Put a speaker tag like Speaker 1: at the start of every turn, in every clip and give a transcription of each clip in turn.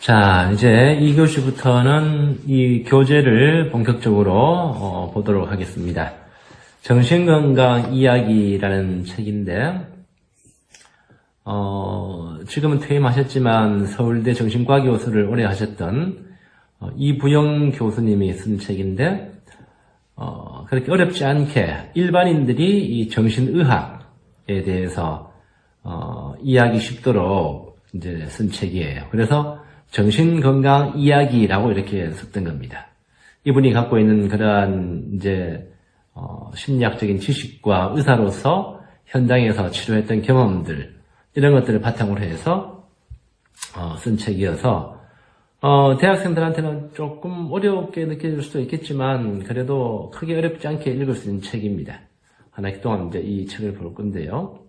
Speaker 1: 자, 이제 2교시부터는 이 교재를 본격적으로 보도록 하겠습니다. 정신건강 이야기라는 책인데, 지금은 퇴임하셨지만 서울대 정신과 교수를 오래 하셨던 이부영 교수님이 쓴 책인데, 그렇게 어렵지 않게 일반인들이 이 정신의학에 대해서 이해하기 쉽도록 이제 쓴 책이에요. 그래서 정신건강 이야기라고 이렇게 썼던 겁니다. 이분이 갖고 있는 그러한 이제 심리학적인 지식과 의사로서 현장에서 치료했던 경험들 이런 것들을 바탕으로 해서 쓴 책이어서 대학생들한테는 조금 어렵게 느껴질 수도 있겠지만 그래도 크게 어렵지 않게 읽을 수 있는 책입니다. 한 학기 동안 이제 이 책을 볼 건데요.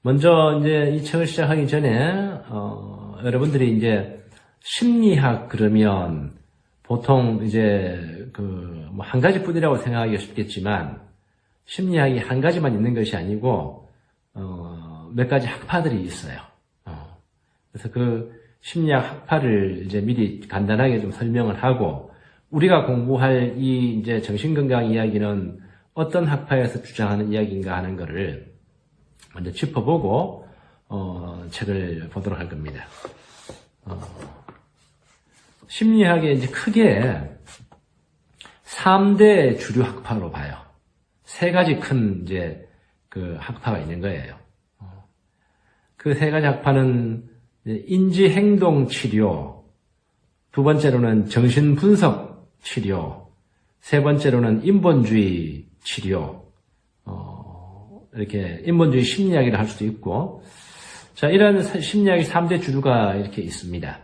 Speaker 1: 먼저 이제 이 책을 시작하기 전에 여러분들이 이제 심리학 그러면 보통 이제 뭐 한 가지뿐이라고 생각하기가 쉽겠지만 심리학이 한 가지만 있는 것이 아니고 몇 가지 학파들이 있어요. 그래서 그 심리학 학파를 이제 미리 간단하게 좀 설명을 하고 우리가 공부할 이 이제 정신건강 이야기는 어떤 학파에서 주장하는 이야기인가 하는 것을 먼저 짚어보고 책을 보도록 할 겁니다. 심리학에 이제 크게 3대 주류 학파로 봐요. 세 가지 큰 이제 그 학파가 있는 거예요. 그 세 가지 학파는 인지행동 치료, 두 번째로는 정신분석 치료, 세 번째로는 인본주의 치료, 이렇게 인본주의 심리학이라 할 수도 있고, 자, 이런 심리학의 3대 주류가 이렇게 있습니다.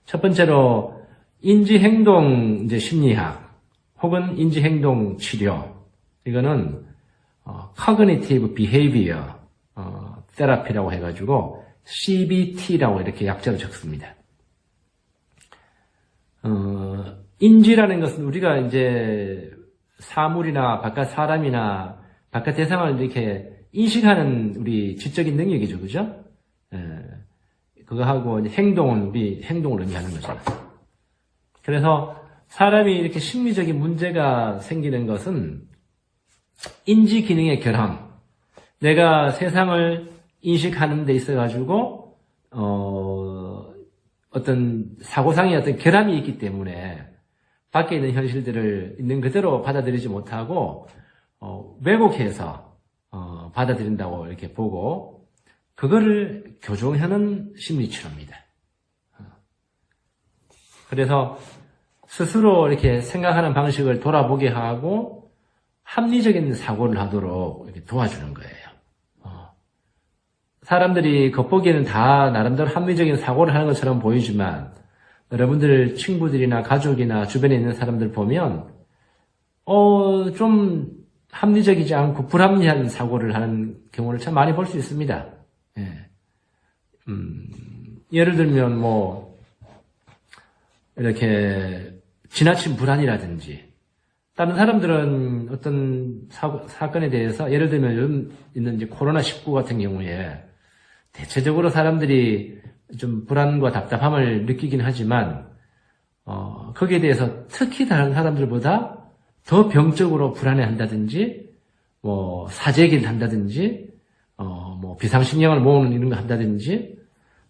Speaker 1: 첫 번째로 인지행동 이제 심리학 혹은 인지행동 치료, 이거는 Cognitive Behavior Therapy라고 해가지고 CBT라고 이렇게 약자로 적습니다. 인지라는 것은 우리가 이제 사물이나 바깥 사람이나 바깥 대상을 이렇게 인식하는 우리 지적인 능력이죠, 그죠? 그거하고 행동은 우리 행동을 의미하는 거잖아요. 그래서 사람이 이렇게 심리적인 문제가 생기는 것은 인지 기능의 결함, 내가 세상을 인식하는 데 있어가지고 어떤 사고상의 어떤 결함이 있기 때문에 밖에 있는 현실들을 있는 그대로 받아들이지 못하고 왜곡해서 받아들인다고 이렇게 보고 그거를 교정하는 심리치료입니다. 그래서 스스로 이렇게 생각하는 방식을 돌아보게 하고 합리적인 사고를 하도록 이렇게 도와주는 거예요. 사람들이 겉보기에는 다 나름대로 합리적인 사고를 하는 것처럼 보이지만 여러분들 친구들이나 가족이나 주변에 있는 사람들 보면 좀 합리적이지 않고 불합리한 사고를 하는 경우를 참 많이 볼 수 있습니다. 예. 예를 들면 뭐 이렇게 지나친 불안이라든지 다른 사람들은 어떤 사건에 대해서 예를 들면 요즘 있는 이제 코로나19 같은 경우에 대체적으로 사람들이 좀 불안과 답답함을 느끼긴 하지만 거기에 대해서 특히 다른 사람들보다 더 병적으로 불안해한다든지 뭐 사재기를 한다든지 뭐 비상식량을 모으는 이런 거 한다든지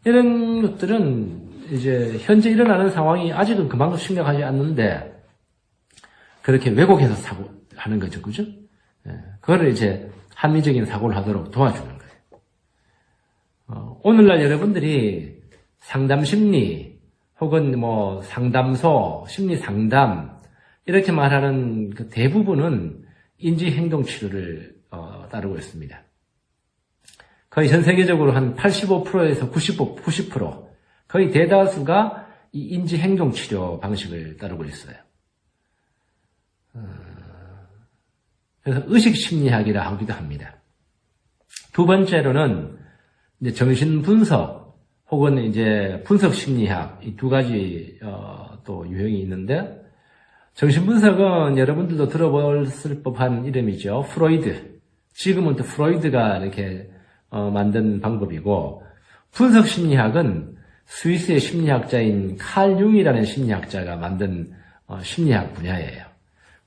Speaker 1: 이런 것들은 이제 현재 일어나는 상황이 아직은 그만큼 심각하지 않는데 그렇게 왜곡해서 사고하는 거죠, 그죠? 그거를 이제 합리적인 사고를 하도록 도와주는 거예요. 오늘날 여러분들이 상담심리 혹은 뭐 상담소, 심리상담 이렇게 말하는 그 대부분은 인지행동치료를 따르고 있습니다. 거의 전 세계적으로 한 85%에서 90% 거의 대다수가 이 인지행동치료 방식을 따르고 있어요. 그래서 의식심리학이라 하기도 합니다. 두 번째로는 이제 정신분석 혹은 이제 분석심리학 이 두 가지 또 유형이 있는데 정신분석은 여러분들도 들어봤을 법한 이름이죠. 프로이드. 지금은 또 프로이드가 이렇게 만든 방법이고 분석심리학은 스위스의 심리학자인 칼 융이라는 심리학자가 만든 심리학 분야예요.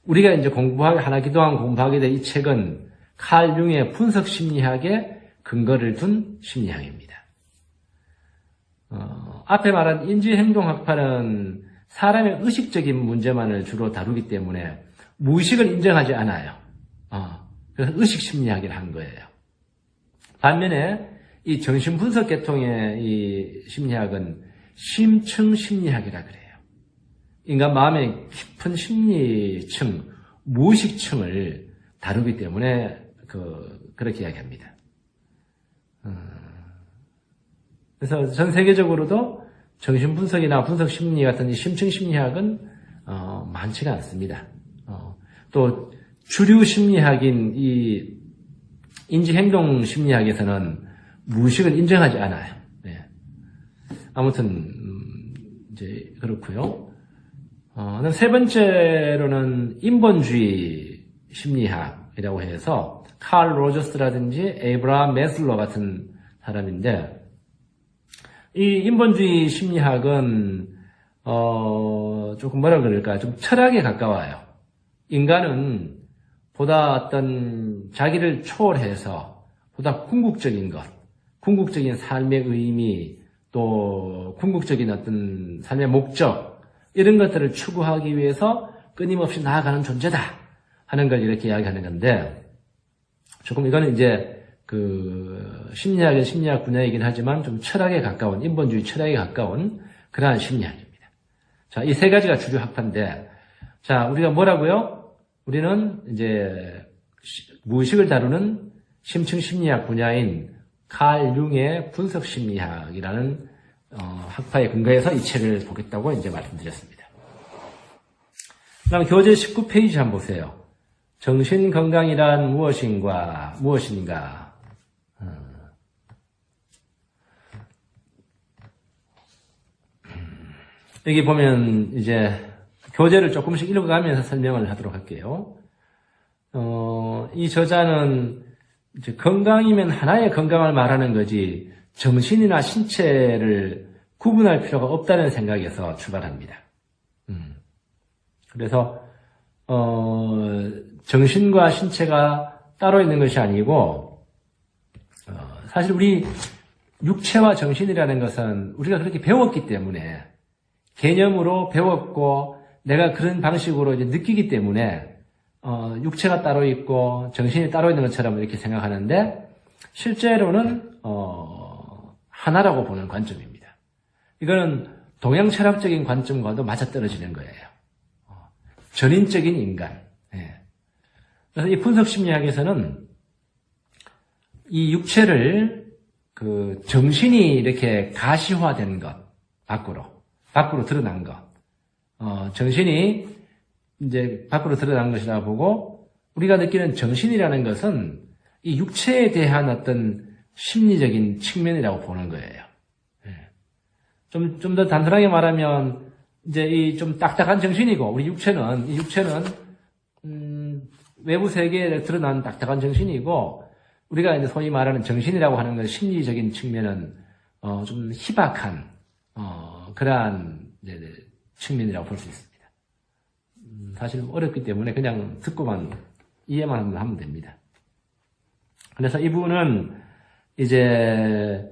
Speaker 1: 우리가 이제 하나 기도한 공부하게 된 이 책은 칼 융의 분석 심리학에 근거를 둔 심리학입니다. 앞에 말한 인지행동학파는 사람의 의식적인 문제만을 주로 다루기 때문에 무의식을 인정하지 않아요. 그래서 의식 심리학을 한 거예요. 반면에 이 정신분석 계통의 이 심리학은 심층 심리학이라 그래요. 인간 마음의 깊은 심리층, 무의식층을 다루기 때문에 그렇게 이야기합니다. 그래서 전 세계적으로도 정신분석이나 분석심리 같은 이 심층 심리학은 많지가 않습니다. 또 주류 심리학인 이 인지행동 심리학에서는 무의식을 인정하지 않아요. 네. 아무튼 이제 그렇고요. 세 번째로는 인본주의 심리학이라고 해서 칼 로저스라든지 에이브라함 매슬로 같은 사람인데, 이 인본주의 심리학은 조금 뭐라 그럴까, 좀 철학에 가까워요. 인간은 보다 어떤 자기를 초월해서 보다 궁극적인 것, 궁극적인 삶의 의미, 또 궁극적인 어떤 삶의 목적, 이런 것들을 추구하기 위해서 끊임없이 나아가는 존재다 하는 걸 이렇게 이야기하는 건데, 조금 이거는 이제 심리학의 심리학 분야이긴 하지만 좀 철학에 가까운, 인본주의 철학에 가까운 그러한 심리학입니다. 자, 이 세 가지가 주류 학파인데, 자, 우리가 뭐라고요? 우리는 이제 무의식을 다루는 심층 심리학 분야인 칼 융의 분석 심리학이라는 학파에 근거해서 이 책을 보겠다고 이제 말씀드렸습니다. 그다음 교재 19페이지 한번 보세요. 정신 건강이란 무엇인가? 여기 보면 이제 교재를 조금씩 읽어가면서 설명을 하도록 할게요. 이 저자는 이제 건강이면 하나의 건강을 말하는 거지 정신이나 신체를 구분할 필요가 없다는 생각에서 출발합니다. 그래서 정신과 신체가 따로 있는 것이 아니고 사실 우리 육체와 정신이라는 것은 우리가 그렇게 배웠기 때문에 개념으로 배웠고 내가 그런 방식으로 이제 느끼기 때문에 육체가 따로 있고 정신이 따로 있는 것처럼 이렇게 생각하는데 실제로는 하나라고 보는 관점입니다. 이거는 동양 철학적인 관점과도 맞아떨어지는 거예요. 전인적인 인간. 예. 그래서 이 분석 심리학에서는 이 육체를 정신이 이렇게 가시화된 것 밖으로 드러난 것, 정신이 이제 밖으로 드러난 것이라 보고 우리가 느끼는 정신이라는 것은 이 육체에 대한 어떤 심리적인 측면이라고 보는 거예요. 예. 좀 더 단순하게 말하면 이제 이 좀 딱딱한 정신이고 이 육체는 외부 세계에 드러난 딱딱한 정신이고 우리가 이제 소위 말하는 정신이라고 하는 건 심리적인 측면은 좀 희박한 그러한 측면이라고 볼 수 있습니다. 사실 어렵기 때문에 그냥 듣고만 이해만 하면 됩니다. 그래서 이분은 이제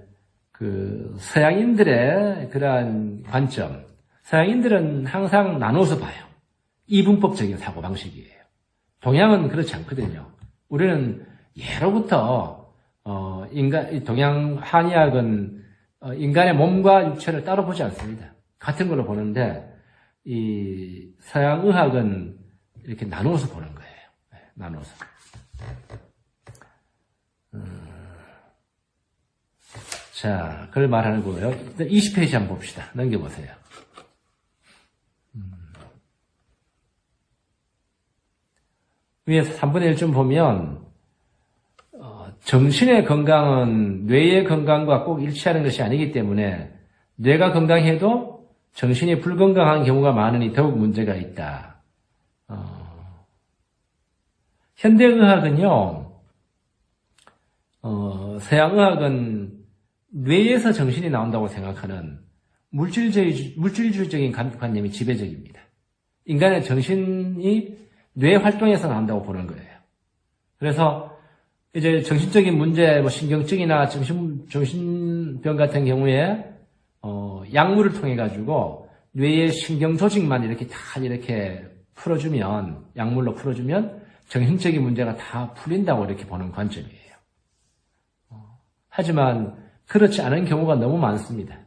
Speaker 1: 서양인들의 그러한 관점, 서양인들은 항상 나눠서 봐요. 이분법적인 사고방식이에요. 동양은 그렇지 않거든요. 우리는 예로부터 동양 한의학은 인간의 몸과 육체를 따로 보지 않습니다. 같은 걸로 보는데 이 서양 의학은 이렇게 나눠서 보는 거예요. 나눠서. 자, 그걸 말하는 거예요. 20페이지 한번 봅시다. 넘겨보세요. 위에서 3분의 1쯤 보면 정신의 건강은 뇌의 건강과 꼭 일치하는 것이 아니기 때문에 뇌가 건강해도 정신이 불건강한 경우가 많으니 더욱 문제가 있다. 현대의학은요, 서양의학은 뇌에서 정신이 나온다고 생각하는 물질주의적인 관념이 지배적입니다. 인간의 정신이 뇌 활동에서 나온다고 보는 거예요. 그래서 이제 정신적인 문제, 뭐 신경증이나 정신병 같은 경우에 약물을 통해 가지고 뇌의 신경 조직만 이렇게 다 이렇게 풀어주면, 약물로 풀어주면 정신적인 문제가 다 풀린다고 이렇게 보는 관점이에요. 하지만 그렇지 않은 경우가 너무 많습니다.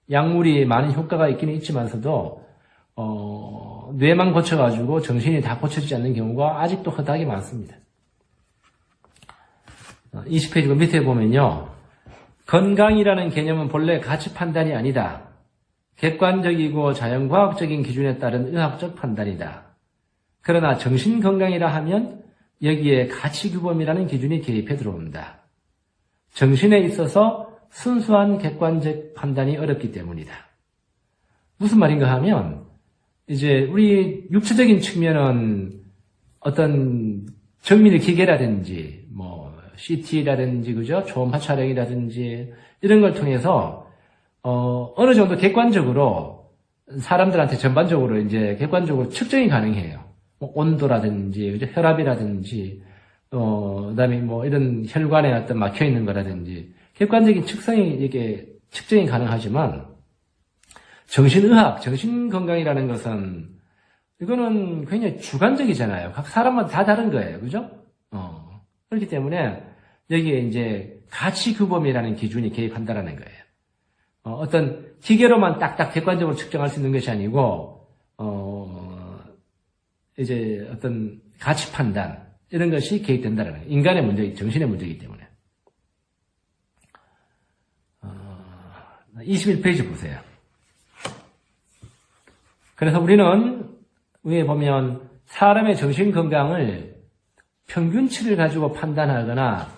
Speaker 1: 약물이 많은 효과가 있기는 있지만서도 뇌만 고쳐가지고 정신이 다 고쳐지지 않는 경우가 아직도 허다하게 많습니다. 20페이지 밑에 보면요. 건강이라는 개념은 본래 가치 판단이 아니다. 객관적이고 자연과학적인 기준에 따른 의학적 판단이다. 그러나 정신건강이라 하면 여기에 가치규범이라는 기준이 개입해 들어온다. 정신에 있어서 순수한 객관적 판단이 어렵기 때문이다. 무슨 말인가 하면 이제 우리 육체적인 측면은 어떤 정밀 기계라든지 뭐 CT라든지 그죠? 초음파 촬영이라든지 이런 걸 통해서 어느 정도 객관적으로 사람들한테 전반적으로 이제 객관적으로 측정이 가능해요. 뭐 온도라든지 그죠? 혈압이라든지 그다음에 뭐 이런 혈관에 어떤 막혀 있는 거라든지 객관적인 이게 측정이 가능하지만 정신의학, 정신건강이라는 것은 이거는 굉장히 주관적이잖아요. 각 사람마다 다 다른 거예요. 그죠? 그렇기 때문에 여기에 이제 가치규범이라는 기준이 개입한다라는 거예요. 어떤 기계로만 딱딱 객관적으로 측정할 수 있는 것이 아니고 이제 어떤 가치 판단 이런 것이 개입된다는 거예요. 인간의 문제, 정신의 문제이기 때문에. 21페이지 보세요. 그래서 우리는 위에 보면 사람의 정신 건강을 평균치를 가지고 판단하거나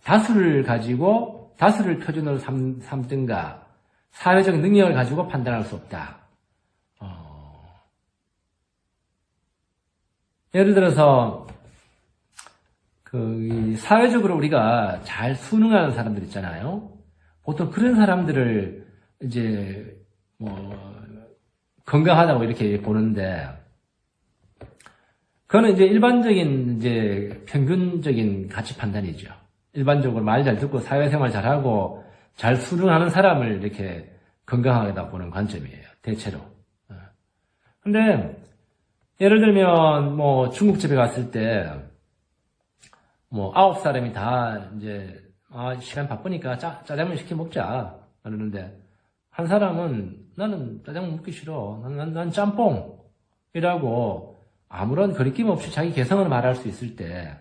Speaker 1: 다수를 표준으로 삼든가 사회적 능력을 가지고 판단할 수 없다. 예를 들어서 사회적으로 우리가 잘 순응하는 사람들 있잖아요. 보통 그런 사람들을 이제 건강하다고 이렇게 보는데 그거는 이제 일반적인 이제 평균적인 가치 판단이죠. 일반적으로 말 잘 듣고 사회생활 잘하고 잘 수능하는 사람을 이렇게 건강하다 보는 관점이에요. 대체로. 근데 예를 들면 뭐 중국집에 갔을 때 뭐 9사람이 다 이제 시간 바쁘니까 짜장면 시켜 먹자 그러는데 한 사람은 나는 짜장면 먹기 싫어. 난 짬뽕이라고 아무런 거리낌 없이 자기 개성을 말할 수 있을 때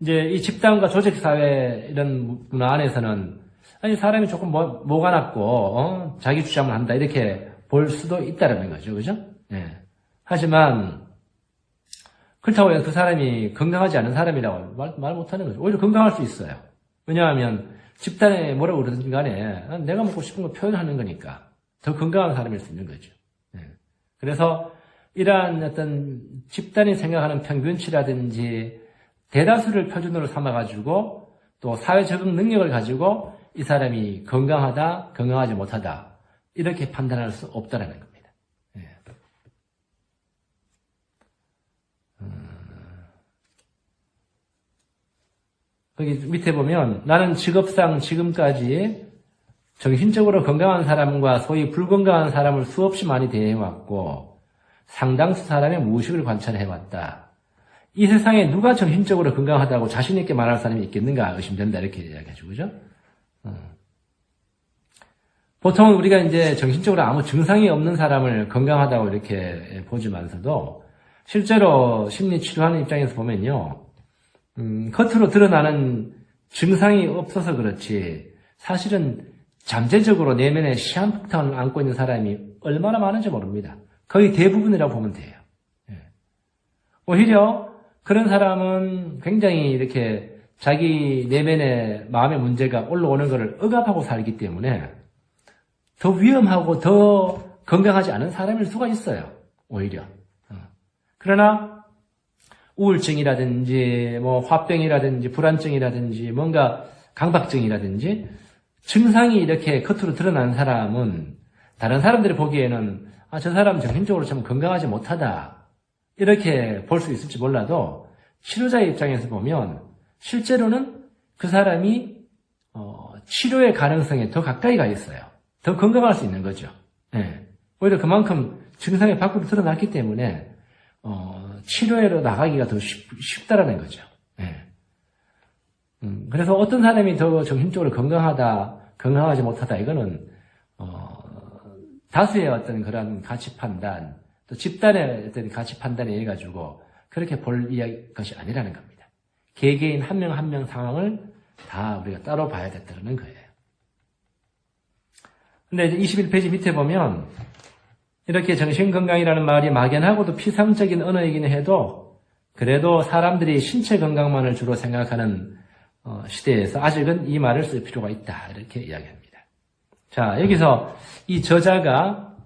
Speaker 1: 이제 이 집단과 조직사회 이런 문화 안에서는 아니 사람이 조금 뭐가 났고 자기 주장을 한다 이렇게 볼 수도 있다라는 거죠. 그죠? 예. 하지만 그렇다고 해서 그 사람이 건강하지 않은 사람이라고 말 못하는 거죠. 오히려 건강할 수 있어요. 왜냐하면 집단에 뭐라고 그러든 간에 내가 먹고 싶은 거 표현하는 거니까 더 건강한 사람일 수 있는 거죠. 예. 그래서 이러한 어떤 집단이 생각하는 평균치라든지 대다수를 표준으로 삼아가지고 또 사회 적응 능력을 가지고 이 사람이 건강하다, 건강하지 못하다 이렇게 판단할 수 없다라는 겁니다. 예. 거기 밑에 보면 나는 직업상 지금까지 정신적으로 건강한 사람과 소위 불건강한 사람을 수없이 많이 대해왔고 상당수 사람의 무의식을 관찰해왔다. 이 세상에 누가 정신적으로 건강하다고 자신 있게 말할 사람이 있겠는가 의심된다 이렇게 이야기하죠. 그죠? 보통은 우리가 이제 정신적으로 아무 증상이 없는 사람을 건강하다고 이렇게 보지만서도 실제로 심리 치료하는 입장에서 보면요. 겉으로 드러나는 증상이 없어서 그렇지 사실은 잠재적으로 내면에 시한폭탄을 안고 있는 사람이 얼마나 많은지 모릅니다. 거의 대부분이라고 보면 돼요. 오히려 그런 사람은 굉장히 이렇게 자기 내면의 마음의 문제가 올라오는 것을 억압하고 살기 때문에 더 위험하고 더 건강하지 않은 사람일 수가 있어요. 오히려. 그러나 우울증이라든지 뭐 화병이라든지 불안증이라든지 뭔가 강박증이라든지 증상이 이렇게 겉으로 드러난 사람은 다른 사람들이 보기에는 저 사람 정신적으로 참 건강하지 못하다 이렇게 볼 수 있을지 몰라도 치료자의 입장에서 보면 실제로는 그 사람이 치료의 가능성에 더 가까이 가 있어요. 더 건강할 수 있는 거죠. 예. 오히려 그만큼 증상이 밖으로 드러났기 때문에 치료로 나가기가 더 쉽다라는 거죠. 예. 그래서 어떤 사람이 더 정신적으로 건강하지 못하다, 이거는, 다수의 어떤 그런 가치 판단, 또 집단의 어떤 가치 판단에 의해 가지고 그렇게 볼 것이 아니라는 겁니다. 개개인 한 명 한 명 상황을 다 우리가 따로 봐야 된다는 거예요. 근데 이제 21페이지 밑에 보면, 이렇게 정신건강이라는 말이 막연하고도 피상적인 언어이긴 해도, 그래도 사람들이 신체 건강만을 주로 생각하는 시대에서 아직은 이 말을 쓸 필요가 있다. 이렇게 이야기합니다. 자, 여기서 이 저자가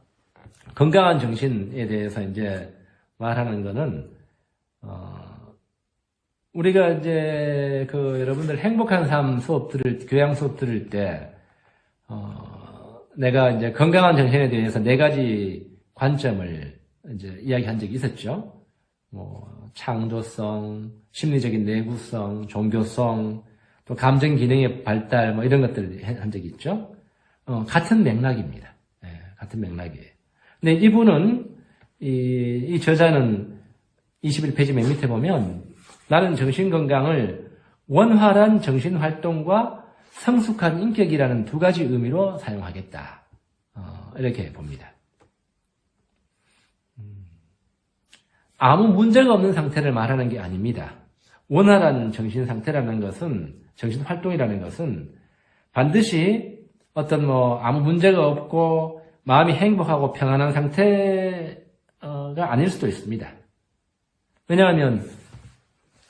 Speaker 1: 건강한 정신에 대해서 이제 말하는 거는, 우리가 이제 여러분들 행복한 삶 교양 수업 들을 때, 내가 이제 건강한 정신에 대해서 4가지 관점을 이제 이야기한 적이 있었죠. 창조성, 심리적인 내구성, 종교성, 또 감정 기능의 발달, 이런 것들 한 적이 있죠. 같은 맥락입니다. 네, 같은 맥락이에요. 근데 이분은, 이 저자는 21페이지 맨 밑에 보면, 나는 정신건강을 원활한 정신활동과 성숙한 인격이라는 2가지 의미로 사용하겠다. 이렇게 봅니다. 아무 문제가 없는 상태를 말하는 게 아닙니다. 원활한 정신 상태라는 것은, 정신 활동이라는 것은 반드시 어떤 아무 문제가 없고 마음이 행복하고 평안한 상태가 아닐 수도 있습니다. 왜냐하면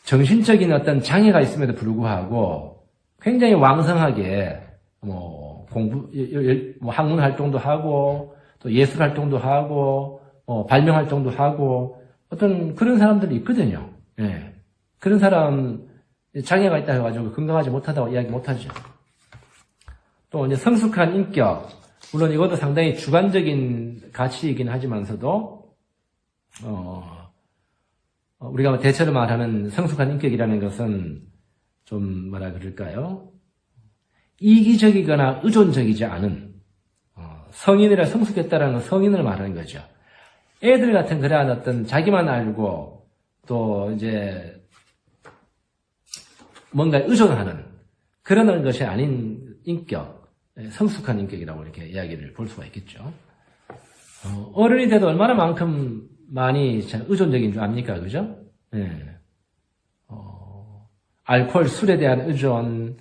Speaker 1: 정신적인 어떤 장애가 있음에도 불구하고 굉장히 왕성하게 학문 활동도 하고 또 예술 활동도 하고 발명 활동도 하고 어떤 그런 사람들이 있거든요. 예. 그런 사람 장애가 있다 해가지고 건강하지 못하다고 이야기 못하죠. 또 이제 성숙한 인격, 물론 이것도 상당히 주관적인 가치이긴 하지만서도 우리가 대체로 말하는 성숙한 인격이라는 것은 좀 뭐라 그럴까요? 이기적이거나 의존적이지 않은 성인이라 성숙했다라는 건 성인을 말하는 거죠. 애들 같은 그러한 어떤 자기만 알고 또 이제 뭔가 의존하는 그런 것이 아닌 인격, 성숙한 인격이라고 이렇게 이야기를 볼 수가 있겠죠. 어른이 돼도 얼마나만큼 많이 의존적인 줄 압니까? 그죠? 네. 알코올, 술에 대한 의존,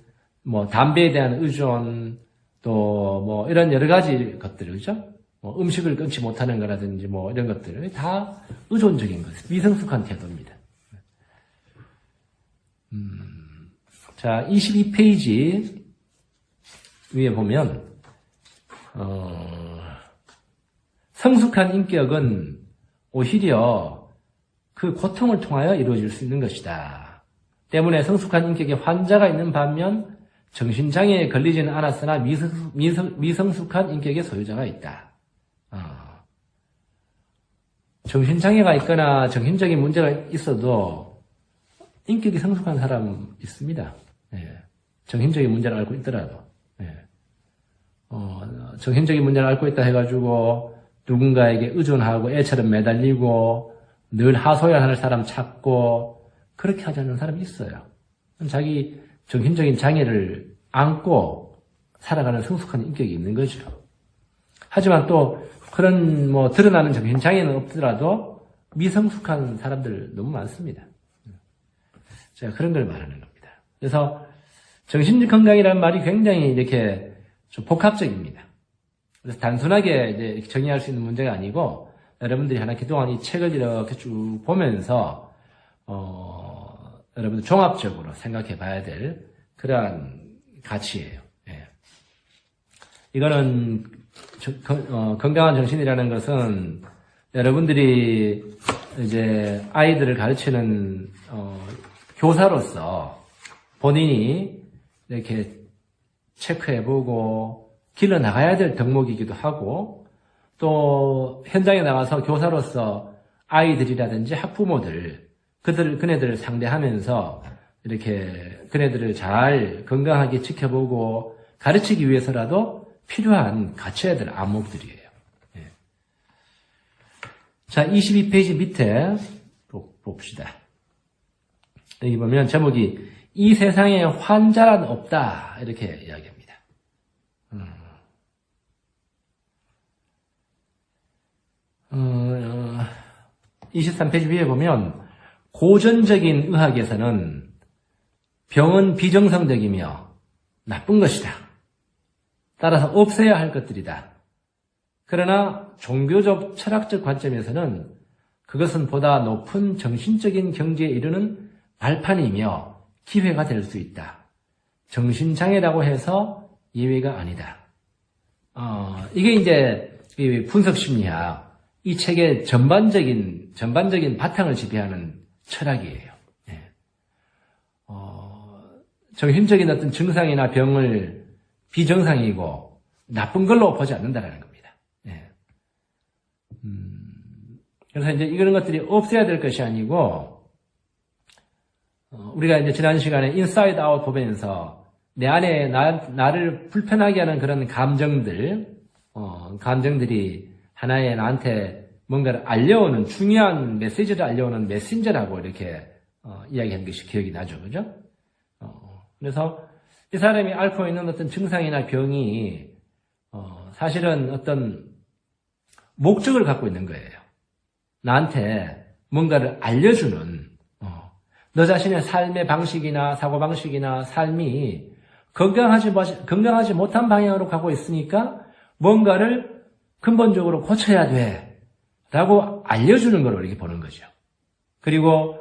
Speaker 1: 담배에 대한 의존, 또 이런 여러 가지 것들, 그죠? 음식을 끊지 못하는 거라든지 이런 것들 다 의존적인 것, 미성숙한 태도입니다. 자, 22페이지 위에 보면 성숙한 인격은 오히려 그 고통을 통하여 이루어질 수 있는 것이다. 때문에 성숙한 인격에 환자가 있는 반면 정신장애에 걸리지는 않았으나 미성숙한 인격의 소유자가 있다. 정신장애가 있거나 정신적인 문제가 있어도 인격이 성숙한 사람 있습니다. 예. 정신적인 문제를 앓고 있더라도. 예. 정신적인 문제를 앓고 있다 해가지고 누군가에게 의존하고 애처럼 매달리고 늘 하소연하는 사람 찾고 그렇게 하지 않는 사람이 있어요. 자기 정신적인 장애를 안고 살아가는 성숙한 인격이 있는 거죠. 하지만 또 그런 드러나는 정신장애는 없더라도 미성숙한 사람들 너무 많습니다. 제가 그런 걸 말하는 겁니다. 그래서 정신건강이라는 말이 굉장히 이렇게 좀 복합적입니다. 그래서 단순하게 이제 정의할 수 있는 문제가 아니고 여러분들이 그동안 이 책을 이렇게 쭉 보면서 여러분들 종합적으로 생각해 봐야 될 그러한 가치예요. 예. 이거는 건강한 정신이라는 것은 여러분들이 이제 아이들을 가르치는 교사로서 본인이 이렇게 체크해보고 길러 나가야 될 덕목이기도 하고 또 현장에 나가서 교사로서 아이들이라든지 학부모들 그네들을 상대하면서 이렇게 그네들을 잘 건강하게 지켜보고 가르치기 위해서라도 필요한 갖춰야 될 안목들이에요. 예. 자, 22페이지 밑에 봅시다. 여기 보면 제목이 이 세상에 환자란 없다 이렇게 이야기합니다. 23페이지 위에 보면 고전적인 의학에서는 병은 비정상적이며 나쁜 것이다. 따라서 없애야 할 것들이다. 그러나 종교적 철학적 관점에서는 그것은 보다 높은 정신적인 경지에 이르는 발판이며 기회가 될 수 있다. 정신장애라고 해서 예외가 아니다. 이게 이제 분석심리학 이 책의 전반적인 바탕을 지배하는 철학이에요. 예. 정신적인 어떤 증상이나 병을 비정상이고 나쁜 걸로 보지 않는다라는 겁니다. 예. 그래서 이제 이런 것들이 없어야 될 것이 아니고 우리가 이제 지난 시간에 인사이드 아웃 보면서 내 안에 나를 불편하게 하는 그런 감정들이 하나의 나한테 뭔가를 알려오는 중요한 메시지를 알려오는 메신저라고 이렇게 이야기한 것이 기억이 나죠. 그죠? 그래서 이 사람이 앓고 있는 어떤 증상이나 병이 사실은 어떤 목적을 갖고 있는 거예요. 나한테 뭔가를 알려주는 너 자신의 삶의 방식이나 사고방식이나 삶이 건강하지 못한 방향으로 가고 있으니까 뭔가를 근본적으로 고쳐야 돼 라고 알려주는 걸 이렇게 보는 거죠. 그리고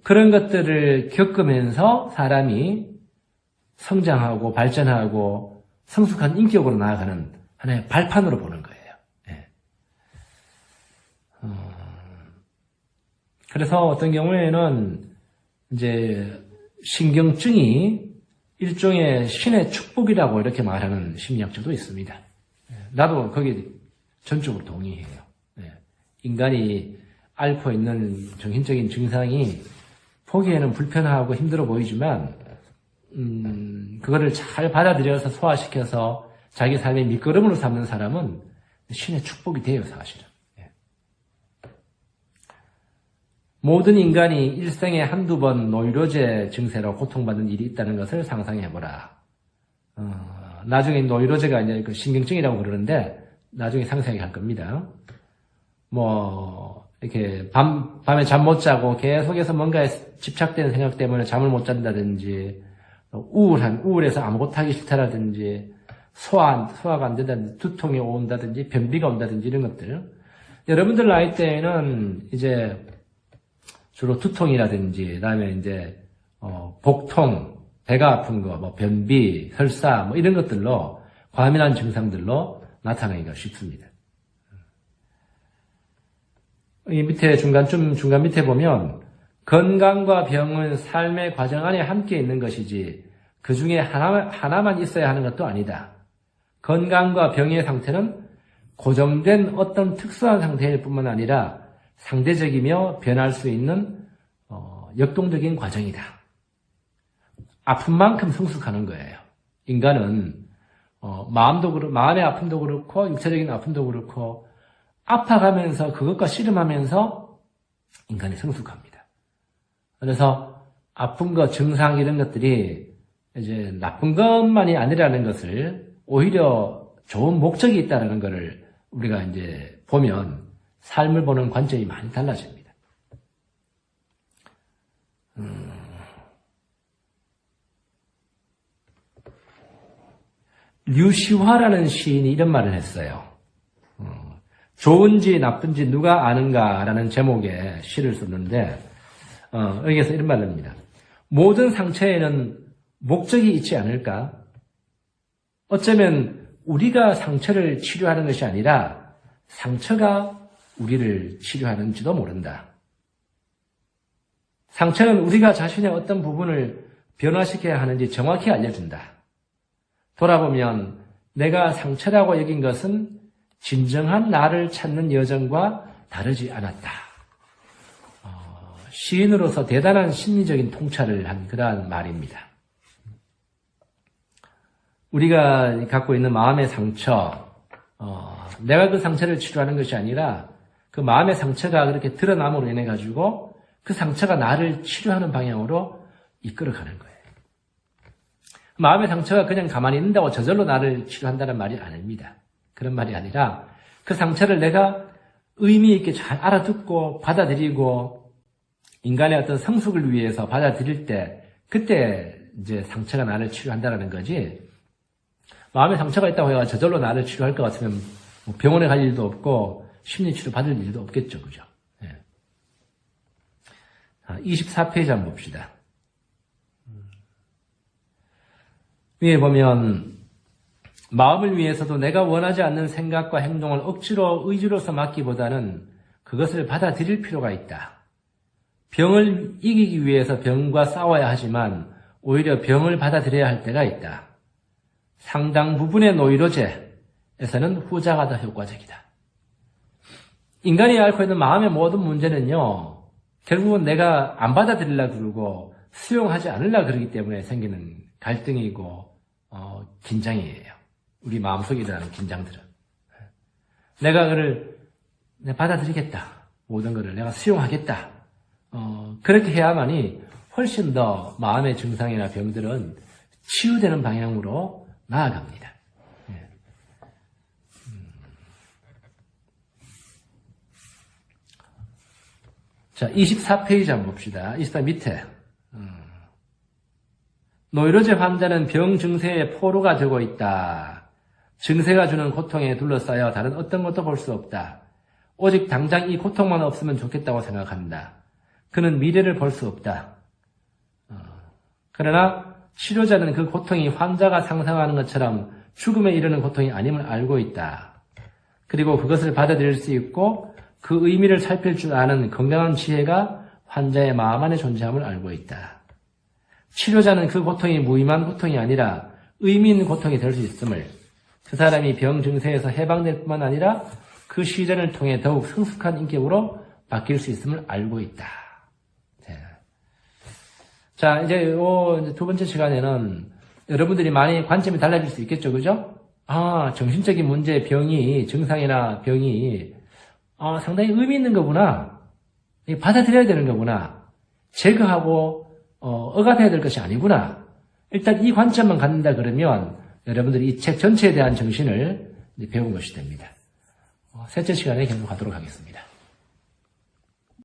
Speaker 1: 그런 것들을 겪으면서 사람이 성장하고 발전하고 성숙한 인격으로 나아가는 하나의 발판으로 보는 거예요. 네. 그래서 어떤 경우에는 이제 신경증이 일종의 신의 축복이라고 이렇게 말하는 심리학자도 있습니다. 나도 거기에 전적으로 동의해요. 인간이 앓고 있는 정신적인 증상이 보기에는 불편하고 힘들어 보이지만 그거를 잘 받아들여서 소화시켜서 자기 삶의 밑거름으로 삼는 사람은 신의 축복이 돼요, 사실은. 모든 인간이 일생에 한두 번 노이로제 증세로 고통받는 일이 있다는 것을 상상해보라. 나중에 노이로제가 이제 그 신경증이라고 그러는데 나중에 상세하게 할 겁니다. 이렇게 밤에 잠 못 자고 계속해서 뭔가에 집착되는 생각 때문에 잠을 못 잔다든지, 우울해서 아무것도 하기 싫다라든지, 소화가 안 된다든지, 두통이 온다든지, 변비가 온다든지 이런 것들. 여러분들 나이 때에는 이제 주로 두통이라든지, 그다음에 이제 복통, 배가 아픈 거, 변비, 설사, 이런 것들로 과민한 증상들로 나타나기가 쉽습니다. 이 밑에 중간 밑에 보면 건강과 병은 삶의 과정 안에 함께 있는 것이지 그 중에 하나만 있어야 하는 것도 아니다. 건강과 병의 상태는 고정된 어떤 특수한 상태일 뿐만 아니라 상대적이며 변할 수 있는 역동적인 과정이다. 아픈 만큼 성숙하는 거예요. 인간은 마음의 아픔도 그렇고 육체적인 아픔도 그렇고 아파가면서 그것과 씨름하면서 인간이 성숙합니다. 그래서 아픈 것, 증상 이런 것들이 이제 나쁜 것만이 아니라는 것을 오히려 좋은 목적이 있다는 것을 우리가 이제 보면 삶을 보는 관점이 많이 달라집니다. 류시화라는 시인이 이런 말을 했어요. 좋은지 나쁜지 누가 아는가라는 제목의 시를 썼는데 여기에서 이런 말을 합니다. 모든 상처에는 목적이 있지 않을까? 어쩌면 우리가 상처를 치료하는 것이 아니라 상처가 우리를 치료하는지도 모른다. 상처는 우리가 자신의 어떤 부분을 변화시켜야 하는지 정확히 알려준다. 돌아보면 내가 상처라고 여긴 것은 진정한 나를 찾는 여정과 다르지 않았다. 시인으로서 대단한 심리적인 통찰을 한 그러한 말입니다. 우리가 갖고 있는 마음의 상처, 내가 그 상처를 치료하는 것이 아니라 그 마음의 상처가 그렇게 드러남으로 인해 가지고 그 상처가 나를 치료하는 방향으로 이끌어가는 거예요. 마음의 상처가 그냥 가만히 있는다고 저절로 나를 치료한다는 말이 아닙니다. 그런 말이 아니라 그 상처를 내가 의미 있게 잘 알아듣고 받아들이고 인간의 어떤 성숙을 위해서 받아들일 때 그때 이제 상처가 나를 치료한다는 거지. 마음의 상처가 있다고 해서 저절로 나를 치료할 것 같으면 병원에 갈 일도 없고 심리치료 받을 일도 없겠죠. 그죠? 24페이지 한번 봅시다. 위에 보면 마음을 위해서도 내가 원하지 않는 생각과 행동을 억지로 의지로서 막기보다는 그것을 받아들일 필요가 있다. 병을 이기기 위해서 병과 싸워야 하지만 오히려 병을 받아들여야 할 때가 있다. 상당 부분의 노이로제에서는 후자가 더 효과적이다. 인간이 앓고 있는 마음의 모든 문제는요, 결국은 내가 안 받아들이려고 그러고 수용하지 않으려고 그러기 때문에 생기는 갈등이고 긴장이에요. 우리 마음속에 일어나는 긴장들은. 내가 그를 받아들이겠다. 모든 것을 내가 수용하겠다. 그렇게 해야만이 훨씬 더 마음의 증상이나 병들은 치유되는 방향으로 나아갑니다. 자, 24페이지 한번 봅시다. 24 밑에. 노이로제 환자는 병 증세의 포로가 되고 있다. 증세가 주는 고통에 둘러싸여 다른 어떤 것도 볼 수 없다. 오직 당장 이 고통만 없으면 좋겠다고 생각한다. 그는 미래를 볼 수 없다. 그러나 치료자는 그 고통이 환자가 상상하는 것처럼 죽음에 이르는 고통이 아님을 알고 있다. 그리고 그것을 받아들일 수 있고 그 의미를 살필 줄 아는 건강한 지혜가 환자의 마음 안에 존재함을 알고 있다. 치료자는 그 고통이 무의미한 고통이 아니라 의미 있는 고통이 될 수 있음을, 그 사람이 병 증세에서 해방될 뿐만 아니라 그 시련을 통해 더욱 성숙한 인격으로 바뀔 수 있음을 알고 있다. 자, 이제 두 번째 시간에는 여러분들이 많이 관점이 달라질 수 있겠죠, 그죠? 정신적인 문제, 병이, 증상이나 병이, 상당히 의미 있는 거구나. 받아들여야 되는 거구나. 제거하고, 억압해야 될 것이 아니구나. 일단 이 관점만 갖는다 그러면 여러분들이 이 책 전체에 대한 정신을 배운 것이 됩니다. 셋째 시간에 계속하도록 하겠습니다.